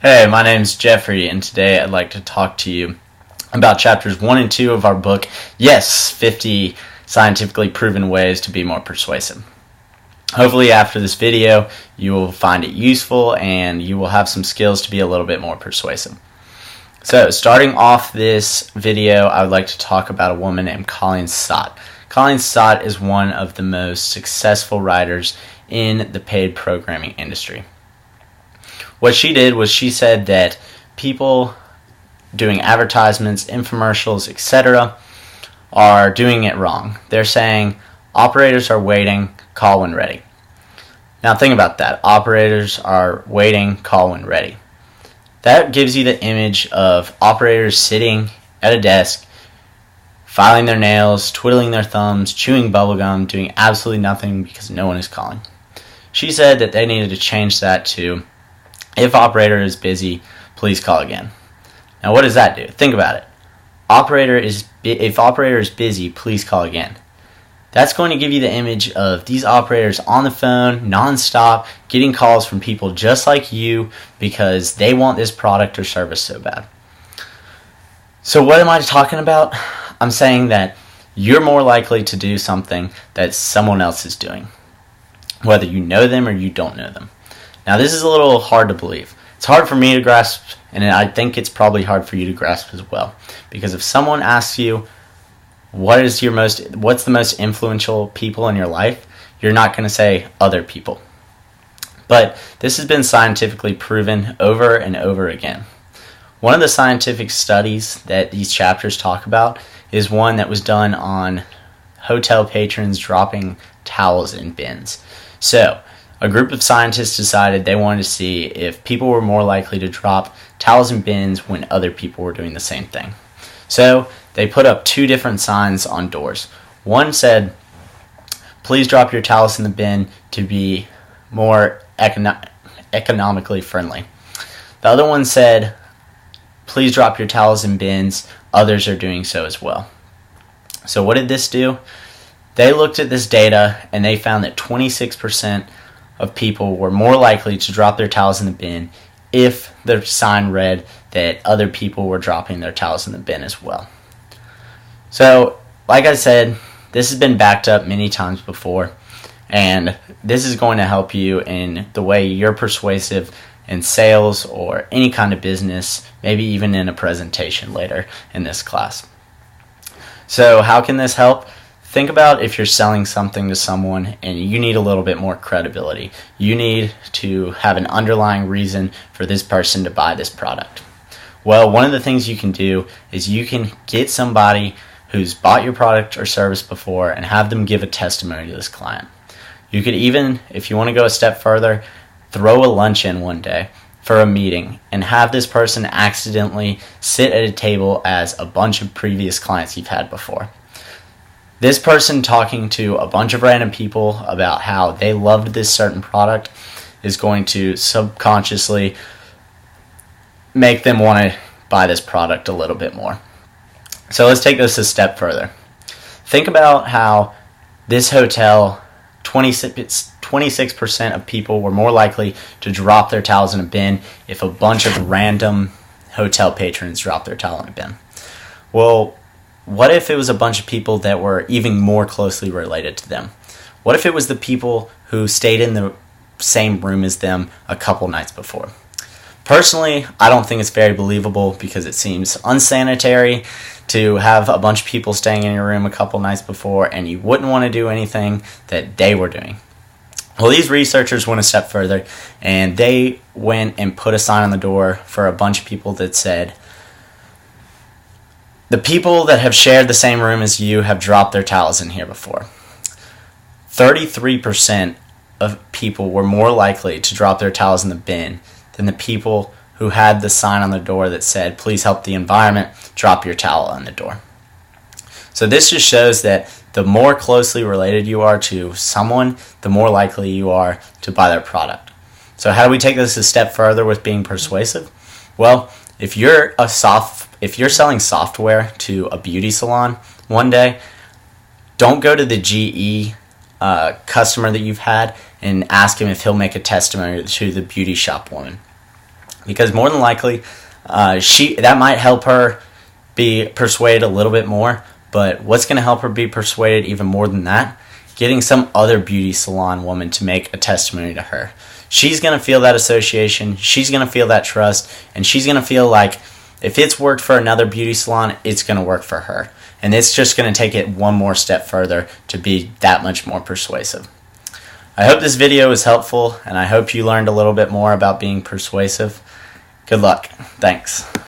Hey, my name's Jeffrey, and today I'd like to talk to you about chapters 1 and 2 of our book, Yes, 50 Scientifically Proven Ways to Be More Persuasive. Hopefully after this video, you will find it useful and you will have some skills to be a little bit more persuasive. So, starting off this video, I would like to talk about a woman named Colleen Stott. Colleen Stott is one of the most successful writers in the paid programming industry. What she did was she said that people doing advertisements, infomercials, etc. are doing it wrong. They're saying operators are waiting, call when ready. Now think about that. Operators are waiting, call when ready. That gives you the image of operators sitting at a desk, filing their nails, twiddling their thumbs, chewing bubblegum, doing absolutely nothing because no one is calling. She said that they needed to change that to, if operator is busy, please call again. Now what does that do? Think about it. If operator is busy, please call again. That's going to give you the image of these operators on the phone, non-stop, getting calls from people just like you because they want this product or service so bad. So what am I talking about? I'm saying that you're more likely to do something that someone else is doing, whether you know them or you don't know them. Now this is a little hard to believe. It's hard for me to grasp, and I think it's probably hard for you to grasp as well. Because if someone asks you, what's the most influential people in your life, you're not going to say other people. But this has been scientifically proven over and over again. One of the scientific studies that these chapters talk about is one that was done on hotel patrons dropping towels in bins. So, a group of scientists decided they wanted to see if people were more likely to drop towels in bins when other people were doing the same thing. So they put up two different signs on doors. One said, please drop your towels in the bin to be more economically friendly. The other one said, please drop your towels in bins, others are doing so as well. So what did this do? They looked at this data and they found that 26% of people were more likely to drop their towels in the bin if the sign read that other people were dropping their towels in the bin as well. So, like I said, this has been backed up many times before, and this is going to help you in the way you're persuasive in sales or any kind of business, maybe even in a presentation later in this class. So, how can this help? Think about if you're selling something to someone and you need a little bit more credibility. You need to have an underlying reason for this person to buy this product. Well, one of the things you can do is you can get somebody who's bought your product or service before and have them give a testimony to this client. You could even, if you want to go a step further, throw a lunch in one day for a meeting and have this person accidentally sit at a table as a bunch of previous clients you've had before. This person talking to a bunch of random people about how they loved this certain product is going to subconsciously make them want to buy this product a little bit more. So let's take this a step further. Think about how this hotel, 26% of people were more likely to drop their towels in a bin if a bunch of random hotel patrons dropped their towel in a bin. Well, what if it was a bunch of people that were even more closely related to them? What if it was the people who stayed in the same room as them a couple nights before? Personally, I don't think it's very believable because it seems unsanitary to have a bunch of people staying in your room a couple nights before and you wouldn't want to do anything that they were doing. Well, these researchers went a step further and they went and put a sign on the door for a bunch of people that said, the people that have shared the same room as you have dropped their towels in here before. 33% of people were more likely to drop their towels in the bin than the people who had the sign on the door that said, please help the environment, drop your towel on the door. So this just shows that the more closely related you are to someone, the more likely you are to buy their product. So how do we take this a step further with being persuasive? Well, if you're selling software to a beauty salon one day, don't go to the GE customer that you've had and ask him if he'll make a testimony to the beauty shop woman. because more than likely that might help her be persuaded a little bit more. But what's going to help her be persuaded even more than that? Getting some other beauty salon woman to make a testimony to her. She's going to feel that association, she's going to feel that trust, and she's going to feel like if it's worked for another beauty salon, it's going to work for her. And it's just going to take it one more step further to be that much more persuasive. I hope this video was helpful, and I hope you learned a little bit more about being persuasive. Good luck. Thanks.